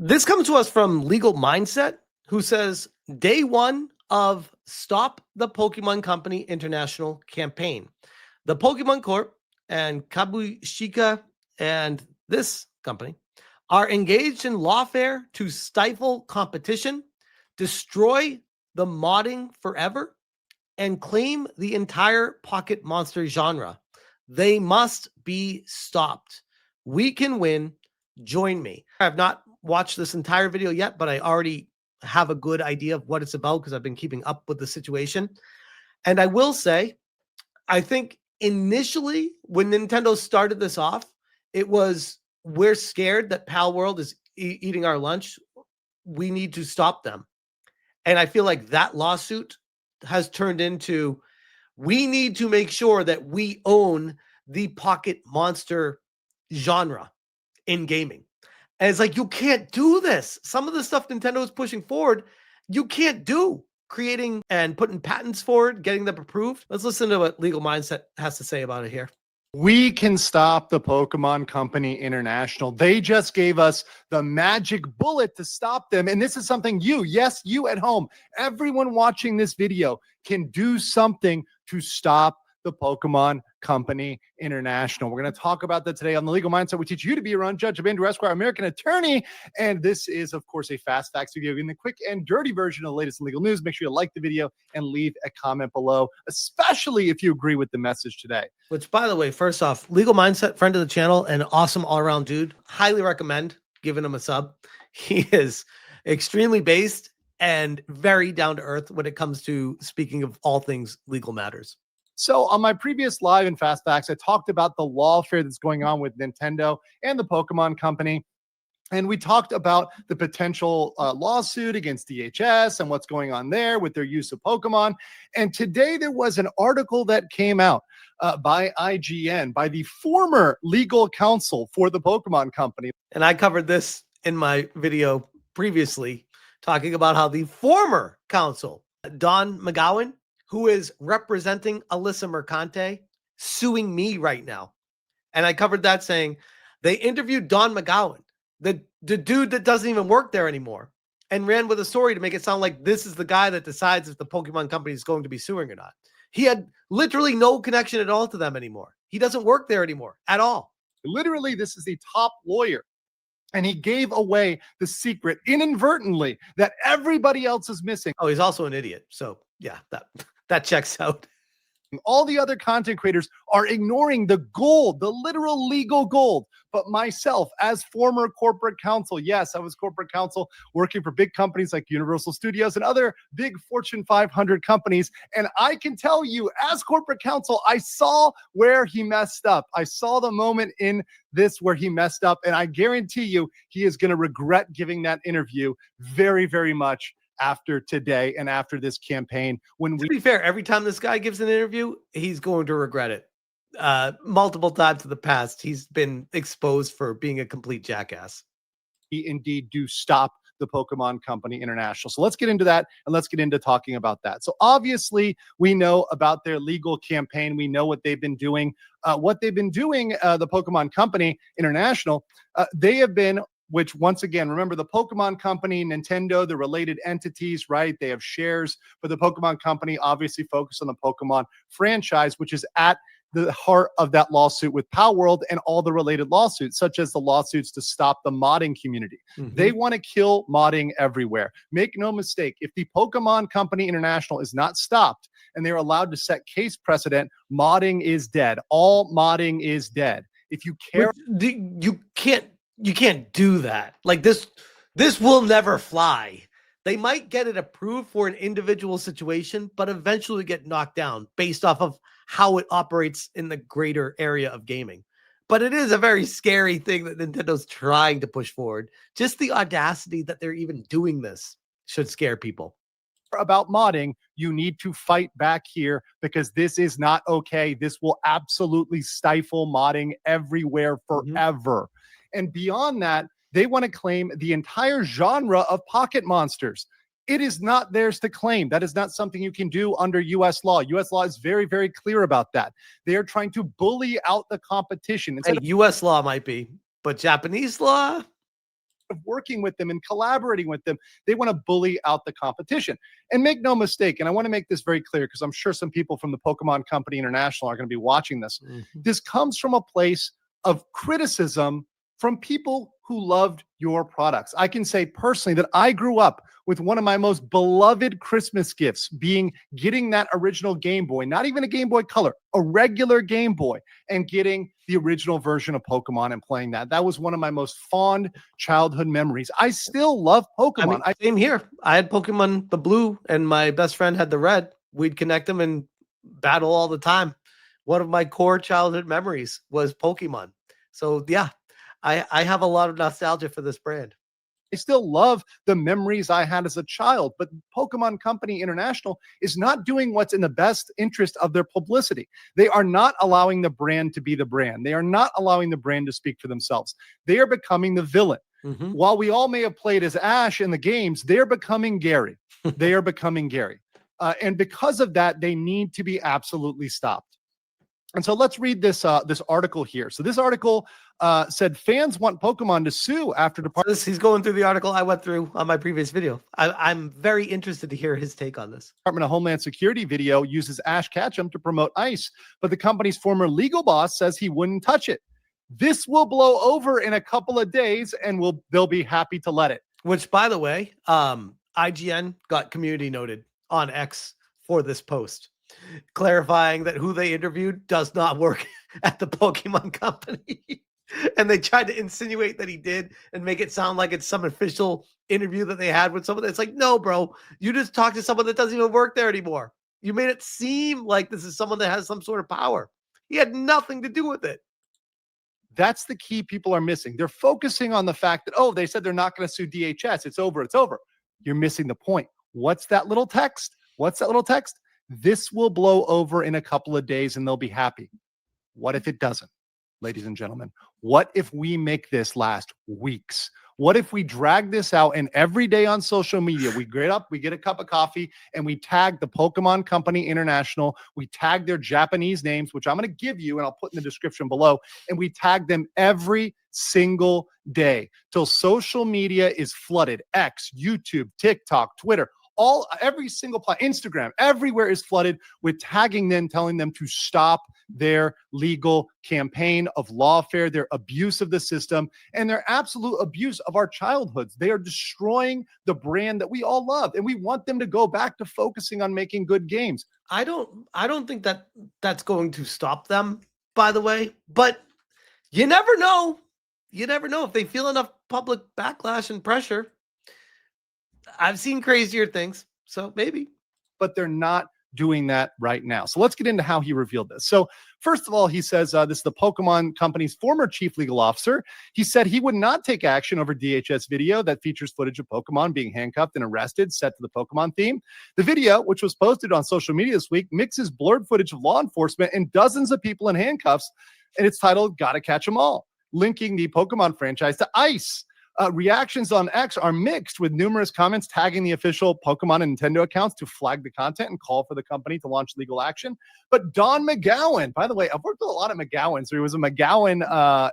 This comes to us from Legal Mindset, who says day one of Stop the Pokemon Company International campaign. The Pokemon Corp and Kabushika and this company are engaged in lawfare to stifle competition, destroy the modding forever, and claim the entire pocket monster genre. They must be stopped. We can win. Join me. I have not watched this entire video yet, but I already have a good idea of what it's about because I've been keeping up with the situation. And I will say, I think initially when Nintendo started this off, it was, we're scared that Pal World is eating our lunch. We need to stop them. And I feel like that lawsuit has turned into, we need to make sure that we own the pocket monster genre in gaming. And it's like, you can't do this. Some of the stuff Nintendo is pushing forward, you can't do. Creating and putting patents forward, getting them approved. Let's listen to what Legal Mindset has to say about it here. We can stop the Pokemon Company International. They just gave us the magic bullet to stop them. And this is something you, yes, you at home, everyone watching this video can do something to stop the Pokemon Company International. We're going to talk about that today on The Legal Mindset. We teach you to be your own judge of Andrew Esquire, American attorney. And this is, of course, a fast facts video in the quick and dirty version of the latest legal news. Make sure you like the video and leave a comment below, especially if you agree with the message today. Which, by the way, first off, Legal Mindset, friend of the channel, and awesome all-around dude. Highly recommend giving him a sub. He is extremely based and very down-to-earth when it comes to speaking of all things legal matters. So on my previous live in Fast Facts, I talked about the lawfare that's going on with Nintendo and the Pokemon Company. And we talked about the potential lawsuit against DHS and what's going on there with their use of Pokemon. And today there was an article that came out by IGN, by the former legal counsel for the Pokemon Company. And I covered this in my video previously, talking about how the former counsel, Don McGowan, who is representing Alyssa Mercante, suing me right now. And I covered that saying they interviewed Don McGowan, the dude that doesn't even work there anymore, and ran with a story to make it sound like this is the guy that decides if the Pokemon Company is going to be suing or not. He had literally no connection at all to them anymore. He doesn't work there anymore at all. Literally, this is the top lawyer. And he gave away the secret inadvertently that everybody else is missing. Oh, he's also an idiot. So yeah, that checks out. All the other content creators are ignoring the gold, the literal legal gold. But myself, as former corporate counsel, yes, I was corporate counsel working for big companies like Universal Studios and other big Fortune 500 companies. And I can tell you, as corporate counsel, I saw where he messed up. I saw the moment in this where he messed up. And I guarantee you, he is going to regret giving that interview very, very much after today and after this campaign. To be fair, every time this guy gives an interview, he's going to regret it. Multiple times in the past, he's been exposed for being a complete jackass. He indeed do stop the Pokemon Company International. So let's get into that and let's get into talking about that. So obviously we know about their legal campaign. We know what they've been doing. The Pokemon Company International, they have been, which once again, remember the Pokemon Company, Nintendo, the related entities, right? They have shares, but the Pokemon Company obviously focused on the Pokemon franchise, which is at the heart of that lawsuit with Pal World and all the related lawsuits, such as the lawsuits to stop the modding community. They want to kill modding everywhere. Make no mistake, if the Pokemon Company International is not stopped and they're allowed to set case precedent, modding is dead. All modding is dead. If you care, you can't do that. Like this will never fly. They might get it approved for an individual situation, but eventually get knocked down based off of how it operates in the greater area of gaming. But it is a very scary thing that Nintendo's trying to push forward. Just the audacity that they're even doing this should scare people. About modding, you need to fight back here because this is not okay. This will absolutely stifle modding everywhere forever. And beyond that, they want to claim the entire genre of pocket monsters. It is not theirs to claim. That is not something you can do under U.S. law. U.S. law is very, very clear about that. They are trying to bully out the competition. Hey, U.S. law might be, but Japanese law? of working with them and collaborating with them, they want to bully out the competition. And make no mistake, and I want to make this very clear because I'm sure some people from the Pokemon Company International are going to be watching this. This comes from a place of criticism from people who loved your products. I can say personally that I grew up with one of my most beloved Christmas gifts being getting that original Game Boy, not even a Game Boy Color, a regular Game Boy, and getting the original version of Pokemon and playing that. That was one of my most fond childhood memories. I still love Pokemon. Same here. I had Pokemon the blue and my best friend had the red. We'd connect them and battle all the time. One of my core childhood memories was Pokemon. So yeah, I have a lot of nostalgia for this brand. I still love the memories I had as a child, but Pokemon Company International is not doing what's in the best interest of their publicity. They are not allowing the brand to be the brand. They are not allowing the brand to speak for themselves. They are becoming the villain. While we all may have played as Ash in the games, they're becoming Gary. They are becoming Gary. And because of that, they need to be absolutely stopped. And so let's read this article here. So this article said fans want Pokemon to sue after departure. He's going through the article I went through on my previous video. I'm very interested to hear his take on this. Department of Homeland Security video uses Ash Ketchum to promote ice, but the company's former legal boss says he wouldn't touch it. This will blow over in a couple of days, and they'll be happy to let it. Which, by the way, IGN got community noted on X for this post, clarifying that who they interviewed does not work at the Pokemon Company. And they tried to insinuate that he did and make it sound like it's some official interview that they had with someone. It's like, no, bro, you just talked to someone that doesn't even work there anymore. You made it seem like this is someone that has some sort of power. He had nothing to do with it. That's the key people are missing. They're focusing on the fact that, oh, they said they're not going to sue DHS. It's over. It's over. You're missing the point. What's that little text? What's that little text? This will blow over in a couple of days and they'll be happy. What if it doesn't, ladies and gentlemen? What if we make this last weeks? What if we drag this out and every day on social media, we get up, we get a cup of coffee, and we tag the Pokemon Company International. We tag their Japanese names, which I'm going to give you and I'll put in the description below. And we tag them every single day till social media is flooded. X, YouTube, TikTok, Twitter, every single Instagram, everywhere is flooded with tagging them, telling them to stop their legal campaign of lawfare, their abuse of the system, and their absolute abuse of our childhoods. They are destroying the brand that we all love, and we want them to go back to focusing on making good games. I don't think that that's going to stop them, by the way, but you never know. You never know if they feel enough public backlash and pressure. I've seen crazier things, so maybe. But they're not doing that right now. So let's get into how he revealed this. So first of all, he says this is the Pokemon Company's former chief legal officer. He said he would not take action over DHS video that features footage of Pokemon being handcuffed and arrested set to the Pokemon theme. The video, which was posted on social media this week, mixes blurred footage of law enforcement and dozens of people in handcuffs, and it's titled Gotta Catch 'Em All, linking the Pokemon franchise to ice. Reactions on X are mixed, with numerous comments tagging the official Pokemon and Nintendo accounts to flag the content and call for the company to launch legal action. But Don McGowan, by the way, I've worked with a lot of McGowans. There was a McGowan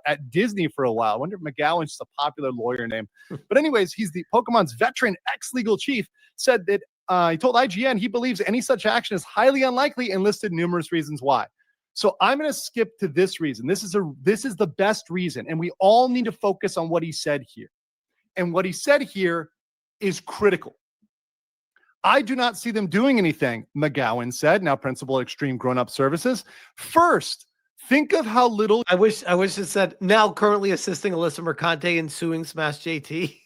at Disney for a while. I wonder if McGowan's just a popular lawyer name. But anyways, he's the Pokemon's veteran ex-legal chief, said that he told IGN he believes any such action is highly unlikely and listed numerous reasons why. So I'm going to skip to this reason. This is the best reason, and we all need to focus on what he said here. And what he said here is critical. I do not see them doing anything, McGowan said, now principal at Extreme Grown Up Services. First, think of how little. I wish it said now currently assisting Alyssa Mercante in suing Smash JT.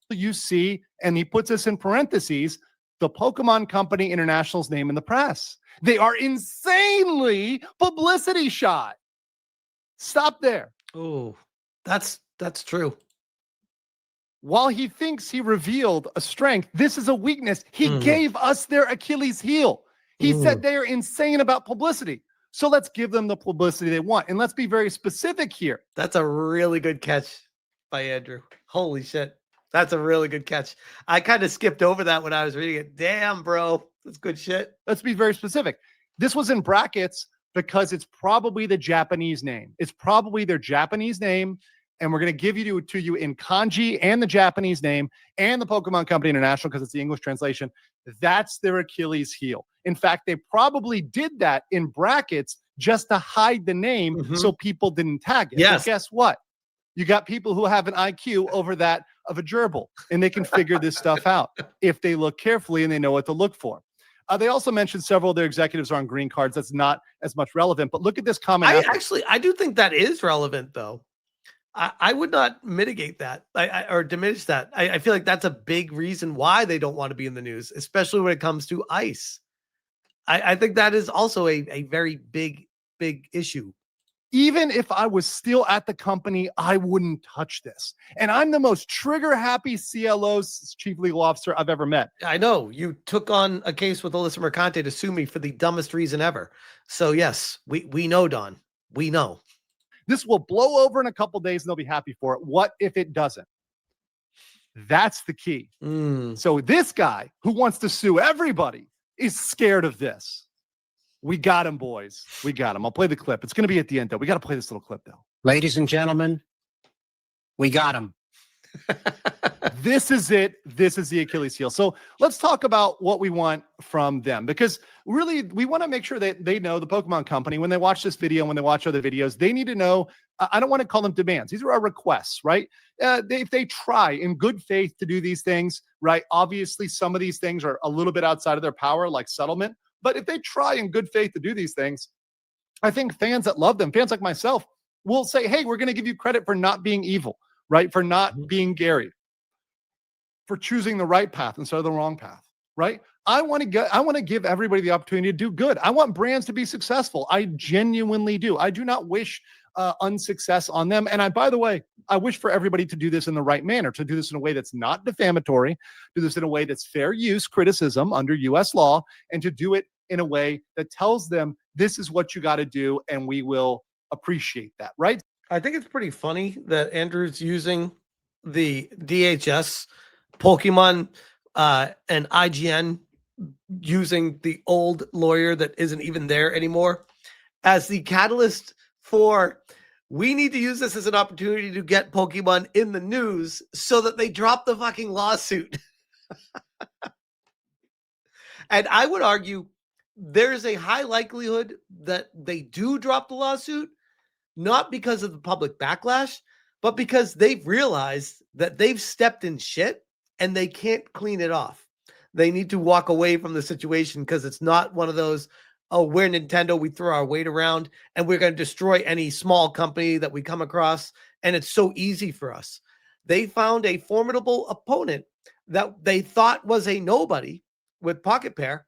You see, and he puts this in parentheses, the Pokemon Company International's name in the press. They are insanely publicity shy. Stop there. Oh, that's true. While he thinks he revealed a strength, this is a weakness. He gave us their Achilles heel. He said they are insane about publicity. So let's give them the publicity they want. And let's be very specific here. That's a really good catch by Andrew. Holy shit. That's a really good catch. I kind of skipped over that when I was reading it. Damn, bro. That's good shit. Let's be very specific. This was in brackets because it's probably the Japanese name. It's probably their Japanese name. and we're going to give you to you in kanji and the Japanese name and the Pokemon Company International because it's the English translation. That's their Achilles heel. In fact, they probably did that in brackets just to hide the name so people didn't tag it. Yes. But guess what? You got people who have an IQ over that of a gerbil, and they can figure this stuff out if they look carefully and they know what to look for. They also mentioned several of their executives are on green cards. That's not as much relevant, but look at this comment. I do think that is relevant, though. I would not mitigate that or diminish that. I feel like that's a big reason why they don't want to be in the news, especially when it comes to ice. I think that is also a very big issue. Even if I was still at the company, I wouldn't touch this. And I'm the most trigger-happy CLO's chief legal officer I've ever met. I know. You took on a case with Alyssa Mercante to sue me for the dumbest reason ever. So, yes, we know, Don. We know. This will blow over in a couple days and they'll be happy for it. What if it doesn't? That's the key. So this guy who wants to sue everybody is scared of this. We got him, boys. We got him. I'll play the clip. It's going to be at the end, though. We got to play this little clip, though. Ladies and gentlemen, we got him. This is it. This is the Achilles heel. So let's talk about what we want from them, because really we want to make sure that they know, the Pokemon Company, when they watch this video, when they watch other videos, they need to know, I don't want to call them demands. These are our requests, right? If they try in good faith to do these things, right? Obviously, some of these things are a little bit outside of their power, like settlement. But if they try in good faith to do these things, I think fans that love them, fans like myself, will say, hey, we're going to give you credit for not being evil, right? For not being Gary, for choosing the right path instead of the wrong path, right? I want to give everybody the opportunity to do good. I want brands to be successful. I genuinely do. I do not wish unsuccess on them. And by the way, I wish for everybody to do this in the right manner, to do this in a way that's not defamatory, do this in a way that's fair use criticism under US law, and to do it in a way that tells them this is what you got to do, and we will appreciate that, right? I think it's pretty funny that Andrew's using the DHS, Pokemon, and IGN using the old lawyer that isn't even there anymore as the catalyst for, we need to use this as an opportunity to get Pokemon in the news so that they drop the fucking lawsuit. And I would argue there's a high likelihood that they do drop the lawsuit, not because of the public backlash, but because they've realized that they've stepped in shit and they can't clean it off. They need to walk away from the situation because it's not one of those, oh, we're Nintendo, we throw our weight around and we're going to destroy any small company that we come across. And it's so easy for us. They found a formidable opponent that they thought was a nobody with Pocket Pair,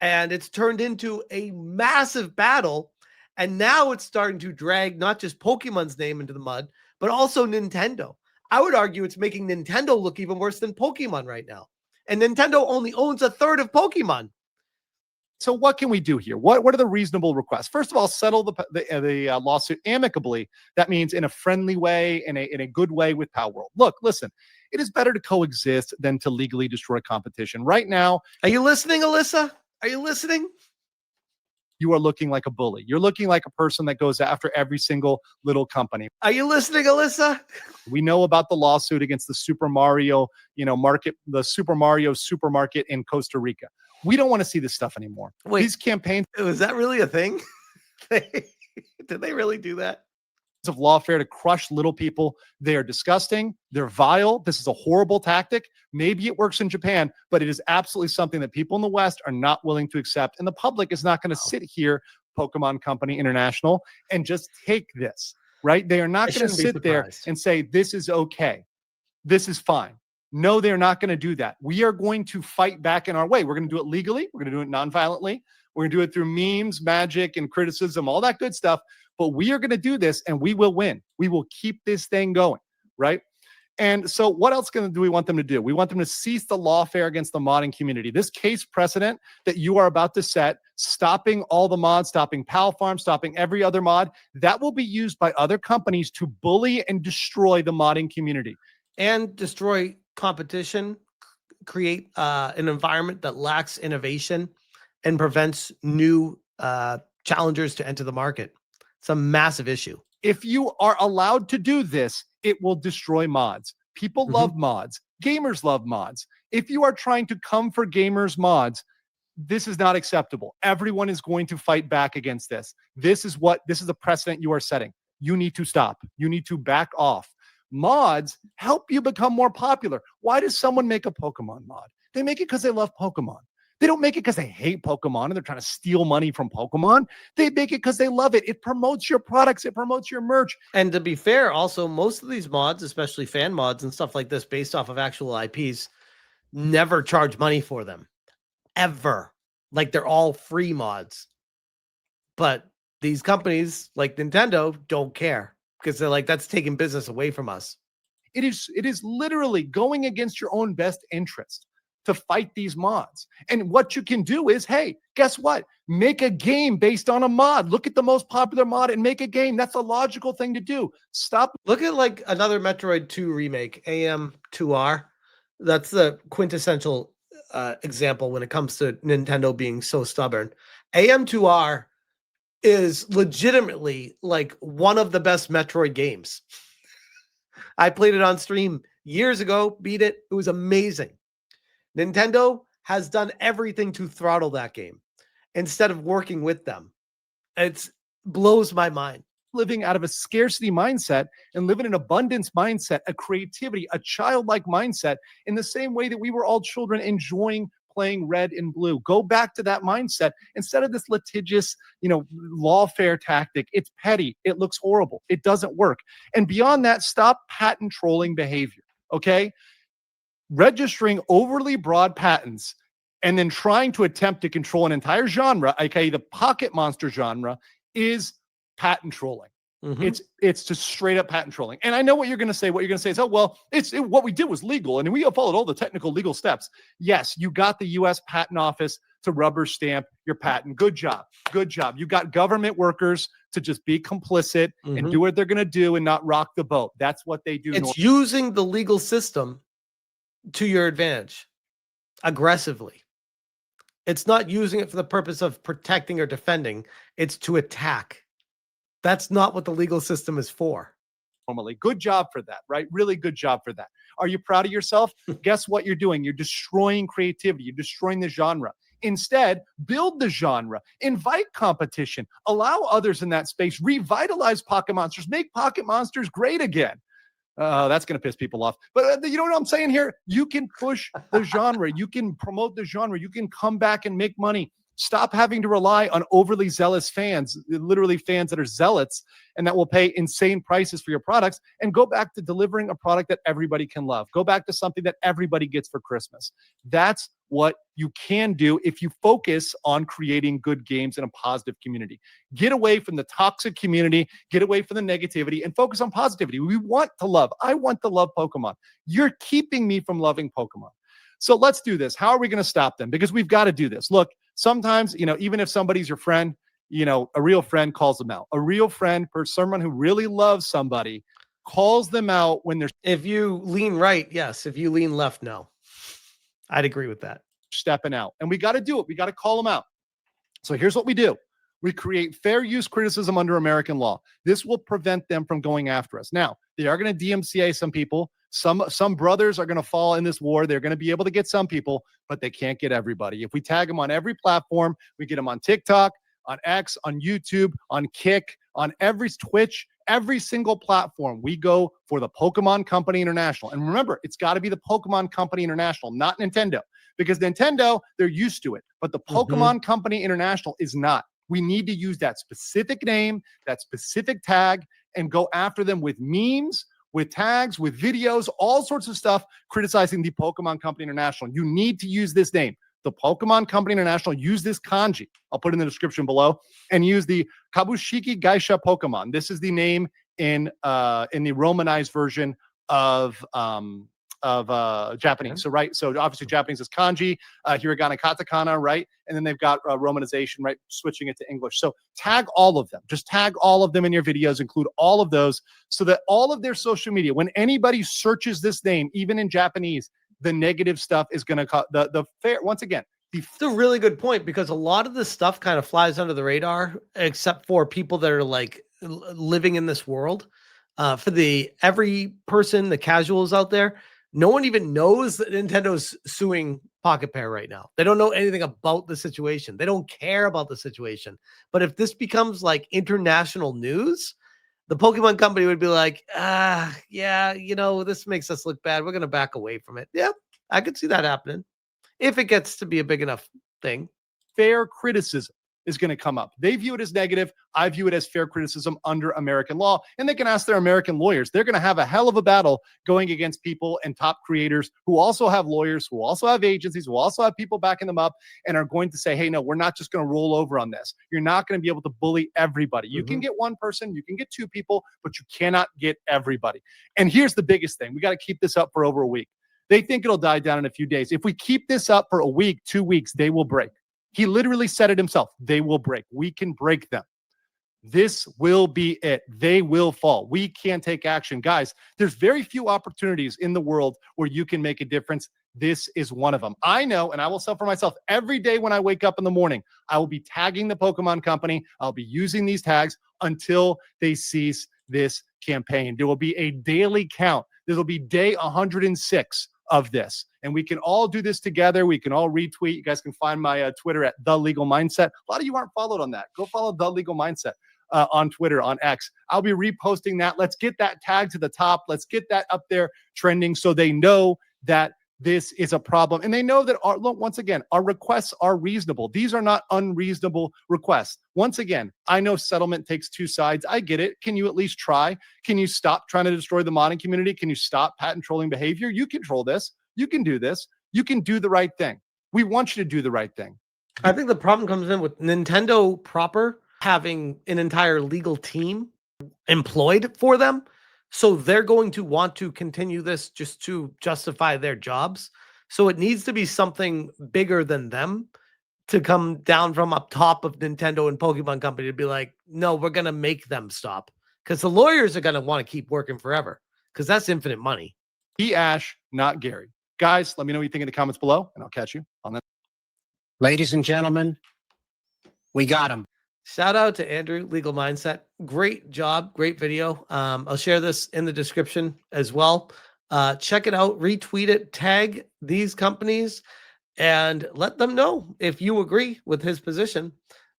and it's turned into a massive battle. And now it's starting to drag not just Pokemon's name into the mud, but also Nintendo. I would argue it's making Nintendo look even worse than Pokemon right now. And Nintendo only owns a third of Pokemon. So what can we do here? What are the reasonable requests? First of all, settle the lawsuit amicably. That means in a friendly way, in a good way with Pal World. Look, listen, it is better to coexist than to legally destroy competition. Right now, are you listening, Alyssa? Are you listening? You are looking like a bully. You're looking like a person that goes after every single little company. Are you listening, Alyssa? We know about the lawsuit against the Super Mario, market, the Super Mario supermarket in Costa Rica. We don't want to see this stuff anymore. Wait, these campaigns. Was that really a thing? Did they really do that? Of lawfare to crush little people. They are disgusting. They're vile. This is a horrible tactic. Maybe it works in Japan, but it is absolutely something that people in the West are not willing to accept. And the public is not going to sit here, Pokemon Company International, and just take this, right? They are not going to sit there and say, this is okay. This is fine. No, they're not going to do that. We are going to fight back in our way. We're going to do it legally. We're going to do it non-violently. We're going to do it through memes, magic, and criticism, all that good stuff. But we are going to do this, and we will win. We will keep this thing going, right? And so what else do we want them to do? We want them to cease the lawfare against the modding community. This case precedent that you are about to set, stopping all the mods, stopping Pal Farm, stopping every other mod, that will be used by other companies to bully and destroy the modding community. And destroy competition, create an environment that lacks innovation and prevents new challengers to enter the market. It's a massive issue. If you are allowed to do this, it will destroy mods. People love mods. Gamers love mods. If you are trying to come for gamers mods, this is not acceptable. Everyone is going to fight back against this. This is the precedent you are setting. You need to stop. You need to back off. Mods help you become more popular. Why does someone make a Pokemon mod? They make it because they love Pokemon. They don't make it because they hate Pokemon and they're trying to steal money from Pokemon. They make it because they love it. It promotes your products. It promotes your merch. And to be fair, also, most of these mods, especially fan mods and stuff like this based off of actual IPs, never charge money for them. Ever. Like, they're all free mods. But these companies like Nintendo don't care because they're like, that's taking business away from us. It is literally going against your own best interest to fight these mods. And what you can do is, hey, guess what? Make a game based on a mod. Look at the most popular mod and make a game. That's a logical thing to do. Stop. Look at like another Metroid 2 remake, AM2R. That's the quintessential example when it comes to Nintendo being so stubborn. AM2R is legitimately like one of the best Metroid games. I played it on stream years ago, beat it. It was amazing. Nintendo has done everything to throttle that game instead of working with them. It blows my mind. Living out of a scarcity mindset and live in an abundance mindset, a creativity, a childlike mindset, in the same way that we were all children enjoying playing red and blue. Go back to that mindset instead of this litigious, lawfare tactic. It's petty. It looks horrible. It doesn't work. And beyond that, stop patent trolling behavior. Okay? Registering overly broad patents and then trying to attempt to control an entire genre, aka the pocket monster genre, is patent trolling. It's just straight up patent trolling. And I know what you're going to say. What you're going to say is, oh, well, what we did was legal and we followed all the technical legal steps. Yes, you got the U.S. Patent Office to rubber stamp your patent. Good job. Good job. You got government workers to just be complicit and do what they're going to do and not rock the boat. That's what they do. It's using the legal system to your advantage aggressively. It's not using it for the purpose of protecting or defending. It's to attack. That's not what the legal system is for. Normally. Good job for that, right? Really good job for that. Are you proud of yourself? Guess what you're doing? You're destroying creativity. You're destroying the genre. Instead, build the genre, invite competition, allow others in that space, revitalize Pocket Monsters, make Pocket Monsters great again. That's going to piss people off. But you know what I'm saying here? You can push the genre. You can promote the genre. You can come back and make money. Stop having to rely on overly zealous fans, literally fans that are zealots and that will pay insane prices for your products, and go back to delivering a product that everybody can love. Go back to something that everybody gets for Christmas. That's what you can do if you focus on creating good games in a positive community. Get away from the toxic community, get away from the negativity, and focus on positivity. We want to love. I want to love Pokemon. You're keeping me from loving Pokemon. So let's do this. How are we going to stop them? Because we've got to do this. Look, sometimes, even if somebody's your friend, a real friend calls them out. A real friend, or someone who really loves somebody, calls them out when they're... If you lean right, yes. If you lean left, no. I'd agree with that. Stepping out. And we got to do it. We got to call them out. So here's what we do. We create fair use criticism under American law. This will prevent them from going after us. Now, they are going to DMCA some people. Some brothers are going to fall in this war. They're going to be able to get some people, but they can't get everybody. If we tag them on every platform, we get them on TikTok, on X, on YouTube, on Kick, on every Twitch, every single platform. We go for the Pokemon Company International. And remember, it's got to be the Pokemon Company International, not Nintendo. Because Nintendo, they're used to it. But the Pokemon Company International is not. We need to use that specific name, that specific tag, and go after them with memes, with tags, with videos, all sorts of stuff criticizing the Pokemon Company International. You need to use this name. The Pokemon Company International, use this kanji. I'll put it in the description below, and use the Kabushiki Gaisha Pokemon. This is the name in the Romanized version of Japanese. So, right. So obviously Japanese is kanji, hiragana, katakana, right? And then they've got romanization, right? Switching it to English. So tag all of them. Just tag all of them in your videos, include all of those so that all of their social media, when anybody searches this name, even in Japanese, the negative stuff is going to the fair. Once again, it's a really good point because a lot of this stuff kind of flies under the radar, except for people that are like living in this world. For every person, the casuals out there, no one even knows that Nintendo's suing Pocket Pair right now. They don't know anything about the situation. They don't care about the situation. But if this becomes like international news, the Pokemon company would be like, yeah, this makes us look bad. We're going to back away from it. Yeah, I could see that happening if it gets to be a big enough thing. Fair criticism is going to come up. They view it as negative. I view it as fair criticism under American law. And they can ask their American lawyers. They're going to have a hell of a battle going against people and top creators who also have lawyers, who also have agencies, who also have people backing them up, and are going to say, hey, no, we're not just going to roll over on this. You're not going to be able to bully everybody. You can get one person, you can get two people, but you cannot get everybody. And here's the biggest thing. We got to keep this up for over a week. They think it'll die down in a few days. If we keep this up for a week, 2 weeks, they will break. He literally said it himself. They will break. We can break them. This will be it. They will fall. We can take action. Guys, there's very few opportunities in the world where you can make a difference. This is one of them. I know, and I will sell for myself every day when I wake up in the morning. I will be tagging the Pokemon company. I'll be using these tags until they cease this campaign. There will be a daily count. There will be day 106 of this. And we can all do this together. We can all retweet. You guys can find my Twitter at The Legal Mindset. A lot of you aren't followed on that. Go follow The Legal Mindset on Twitter, on X. I'll be reposting that. Let's get that tag to the top. Let's get that up there trending so they know that this is a problem. And they know that, once again, our requests are reasonable. These are not unreasonable requests. Once again, I know settlement takes two sides. I get it. Can you at least try? Can you stop trying to destroy the modding community? Can you stop patent trolling behavior? You control this. You can do this. You can do the right thing. We want you to do the right thing. I think the problem comes in with Nintendo proper having an entire legal team employed for them. So they're going to want to continue this just to justify their jobs. So it needs to be something bigger than them to come down from up top of Nintendo and Pokemon Company to be like, no, we're going to make them stop. Because the lawyers are going to want to keep working forever because that's infinite money. Ash, not Gary. Guys, let me know what you think in the comments below, and I'll catch you on that. Ladies and gentlemen, we got him. Shout out to Andrew, Legal Mindset. Great job. Great video. I'll share this in the description as well. Check it out. Retweet it. Tag these companies and let them know if you agree with his position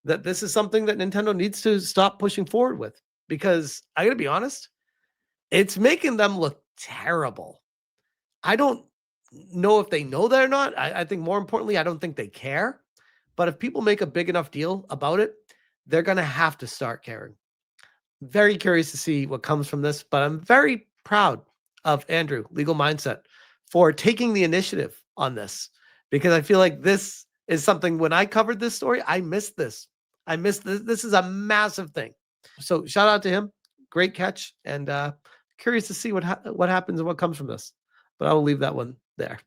that this is something that Nintendo needs to stop pushing forward with. Because I got to be honest, it's making them look terrible. I don't know if they know that or not. I think more importantly, I don't think they care. But if people make a big enough deal about it, they're going to have to start caring. Very curious to see what comes from this, but I'm very proud of Andrew, Legal Mindset, for taking the initiative on this, because I feel like this is something, when I covered this story, I missed this. I missed this. This is a massive thing. So shout out to him. Great catch. And curious to see what happens and what comes from this. But I will leave that one there.